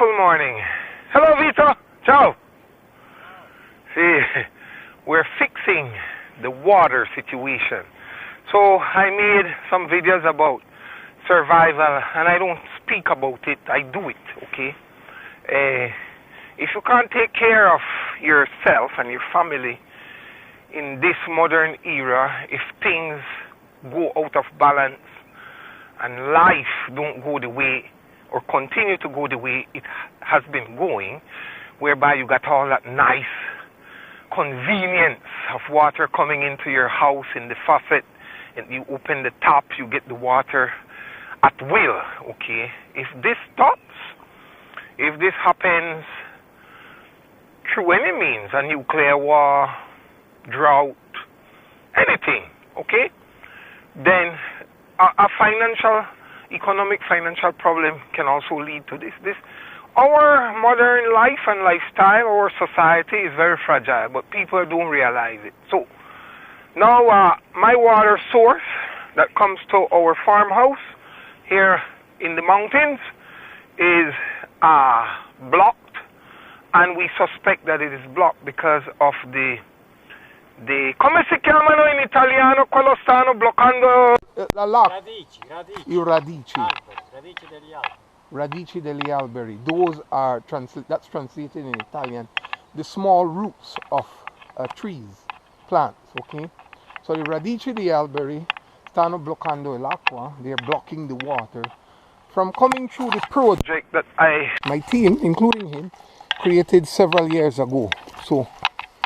beautiful morning. Hello, Vito. Ciao. See, we're fixing the water situation. So I made some videos about survival, and I don't speak about it, I do it, okay? If you can't take care of yourself and your family in this modern era, if things go out of balance and life don't go the way or continue to go the way it has been going, whereby you got all that nice convenience of water coming into your house in the faucet, and you open the tap, you get the water at will, okay? If this stops, if this happens through any means, a nuclear war, drought, anything, okay, then a economic financial problem can also lead to this. Our modern life and lifestyle, our society is very fragile, but people don't realize it. So now my water source that comes to our farmhouse here in the mountains is blocked, and we suspect that it is blocked because of the come si chiamano in italiano quello stanno bloccando I radici. Radici degli alberi. Radici degli alberi. Those are that's translated in Italian, the small roots of trees, plants, okay? So the radici degli alberi stanno bloccando l'acqua. They're blocking the water from coming through the project that my team, including him, created several years ago. So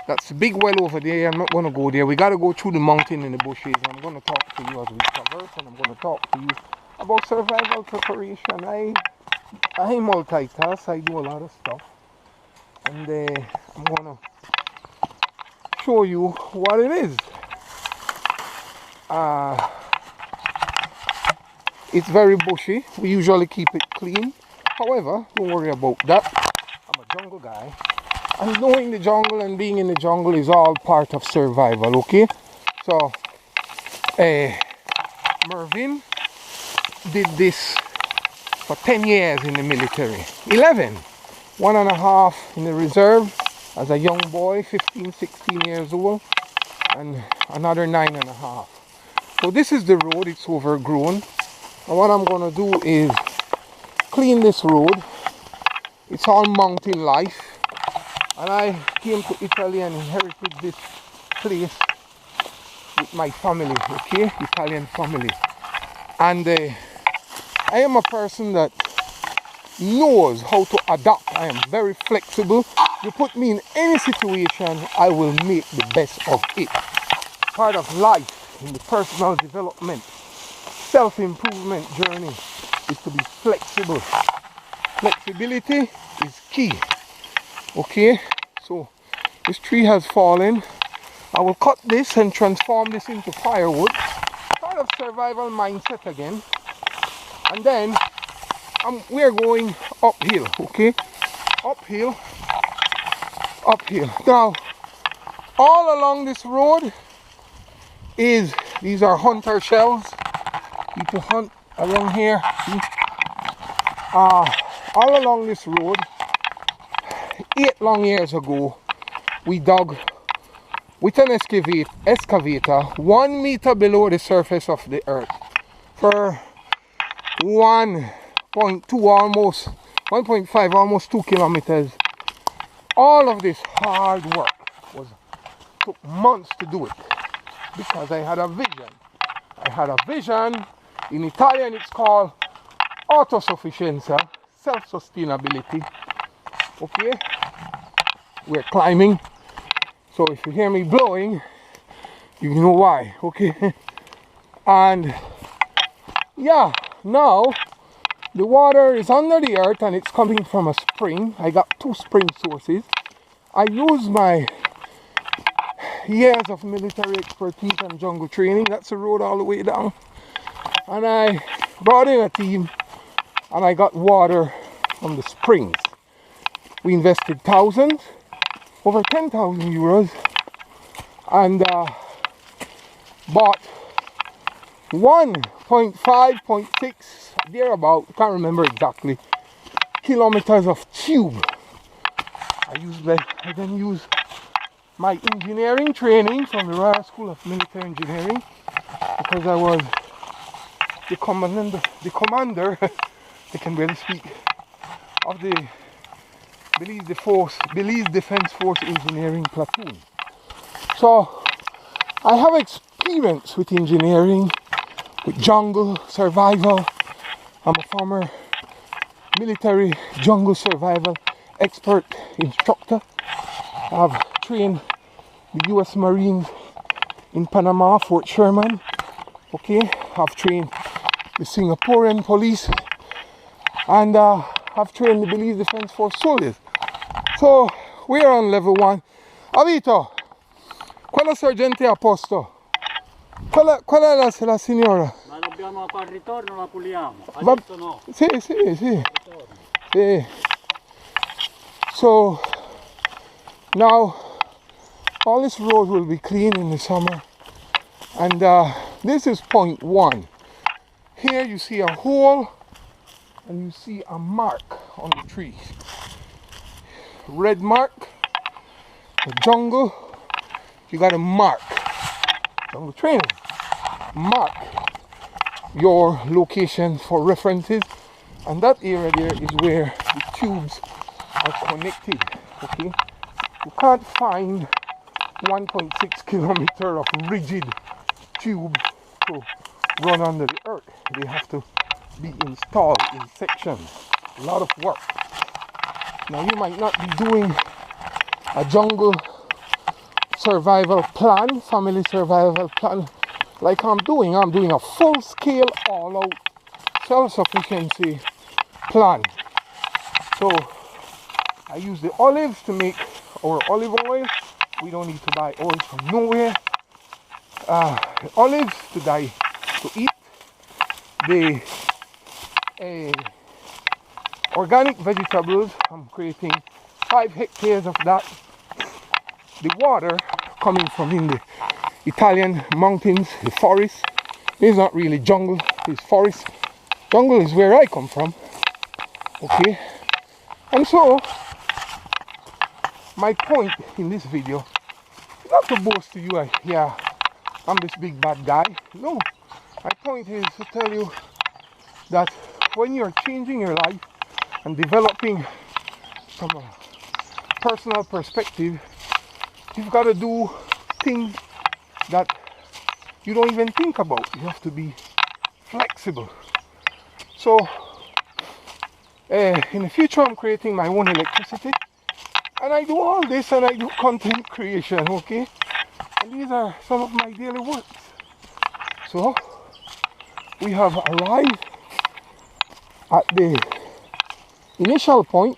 that's a big well over there. I'm not going to go there. We got to go through the mountain and the bushes. I'm going to talk to you as we traverse, and I'm going to talk to you about survival preparation. I multitask. I do a lot of stuff, and I'm going to show you what it is. It's very bushy. We usually keep it clean. However, don't worry about that. I'm a jungle guy. And knowing the jungle and being in the jungle is all part of survival, okay? So, Mervyn did this for 10 years in the military. 11. 1.5 in the reserve as a young boy, 15, 16 years old. And another 9.5. So this is the road. It's overgrown. And what I'm going to do is clean this road. It's all mountain life. And I came to Italy and inherited this place with my family, okay? Italian family. And I am a person that knows how to adapt. I am very flexible. You put me in any situation, I will make the best of it. Part of life in the personal development, self-improvement journey is to be flexible. Flexibility is key. Okay, so this tree has fallen. I will cut this and transform this into firewood. Part of survival mindset again. And then we're going uphill, okay? Uphill. Now, all along this road these are hunter shells. People hunt along here. See? All along this road, 8 long years ago, we dug with an excavator 1 meter below the surface of the earth for 1.2, almost 1.5, almost 2 kilometers. All of this hard work took months to do it because I had a vision. In Italian it's called autosufficienza, self-sustainability. Okay, we're climbing, so if you hear me blowing, you know why, okay? And yeah, now the water is under the earth and it's coming from a spring. I got 2 spring sources. I use my years of military expertise and jungle training. That's the road all the way down. And I brought in a team and I got water from the springs. We invested thousands, over 10,000 euros, and bought 1.5, 0.6, thereabout, can't remember exactly, kilometers of tube. I then use my engineering training from the Royal School of Military Engineering, because I was the commander, I can barely speak, of the Belize Defense Force Engineering Platoon. So I have experience with engineering, with jungle survival. I'm a former military jungle survival expert instructor. I've trained the U.S. Marines in Panama, Fort Sherman. Okay, I've trained the Singaporean police, and I've trained the Belize Defense Force soldiers. So we're on level 1. Avito, qual è sergente a posto? Qual è la signora? Ma dobbiamo al ritorno la puliamo. Adesso no. Sì. Sì. So now all this road will be clean in the summer, and this is point 1. Here you see a hole and you see a mark on the tree. Red mark. The jungle, you got to mark. Jungle training. Mark your location for references, and that area there is where the tubes are connected. Okay, you can't find 1.6 kilometer of rigid tube to run under the earth. They have to be installed in sections. A lot of work. Now you might not be doing a jungle survival plan, family survival plan like I'm doing. I'm doing a full-scale, all-out self-sufficiency plan. So I use the olives to make our olive oil. We don't need to buy oil from nowhere. The olives to eat. The organic vegetables, I'm creating 5 hectares of that. The water coming from in the Italian mountains, the forest. It's not really jungle, it's forest. Jungle is where I come from. Okay, and so my point in this video is not to boast to you, yeah, I'm this big bad guy. No, my point is to tell you that when you're changing your life and developing from a personal perspective, you've got to do things that you don't even think about. You have to be flexible. So in the future I'm creating my own electricity, and I do all this, and I do content creation, okay? And these are some of my daily works. So we have arrived at the initial point,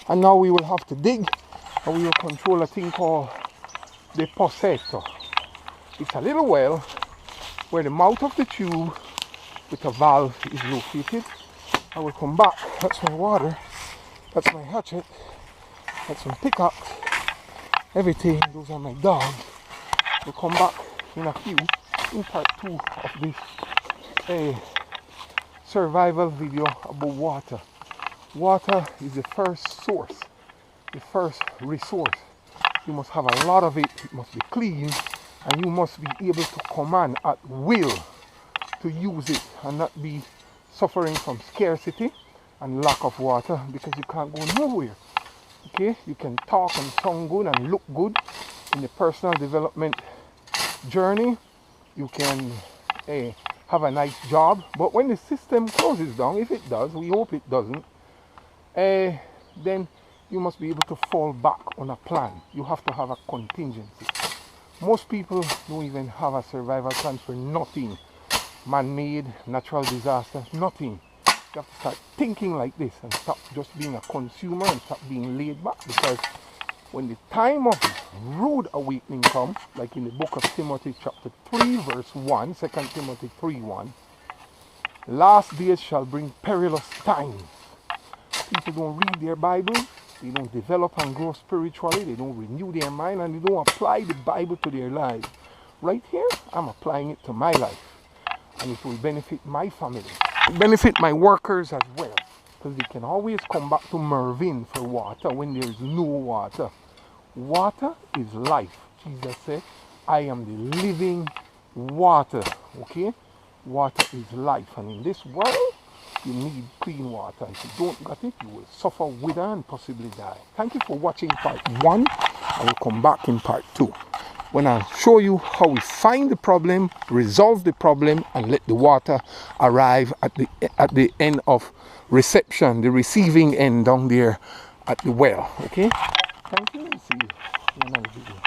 and now we will have to dig, and we will control a thing called the pozzetto. It's a little well where the mouth of the tube with a valve is located. I will come back. That's my water, that's my hatchet, that's some pickaxe, everything. Those are my dogs. We'll come back in a few in part 2 of this survival video about water. Water is the first source, the first resource. You must have a lot of it. It must be clean, and you must be able to command at will to use it and not be suffering from scarcity and lack of water, because you can't go nowhere. Okay, you can talk and sound good and look good in the personal development journey. You can have a nice job, but when the system closes down, if it does, we hope it doesn't, then you must be able to fall back on a plan. You have to have a contingency. Most people don't even have a survival plan for nothing. Man-made, natural disasters, nothing. You have to start thinking like this and stop just being a consumer and stop being laid back, because when the time of rude awakening comes, like in the book of Timothy chapter 3 verse 1, 2 Timothy 3:1, last days shall bring perilous times. People don't read their Bible, they don't develop and grow spiritually, they don't renew their mind, and they don't apply the Bible to their lives. Right here, I'm applying it to my life, and it will benefit my family. It will benefit my workers as well. because you can always come back to Mervyn for water when there is no water. Water is life. Jesus said, I am the living water. Okay? Water is life. And in this world, you need clean water. If you don't get it, you will suffer, wither, and possibly die. Thank you for watching part 1. I will come back in part 2, when I'll show you how we find the problem, resolve the problem, and let the water arrive at the end of reception, the receiving end down there at the well. Okay? Thank you, and see you in another video.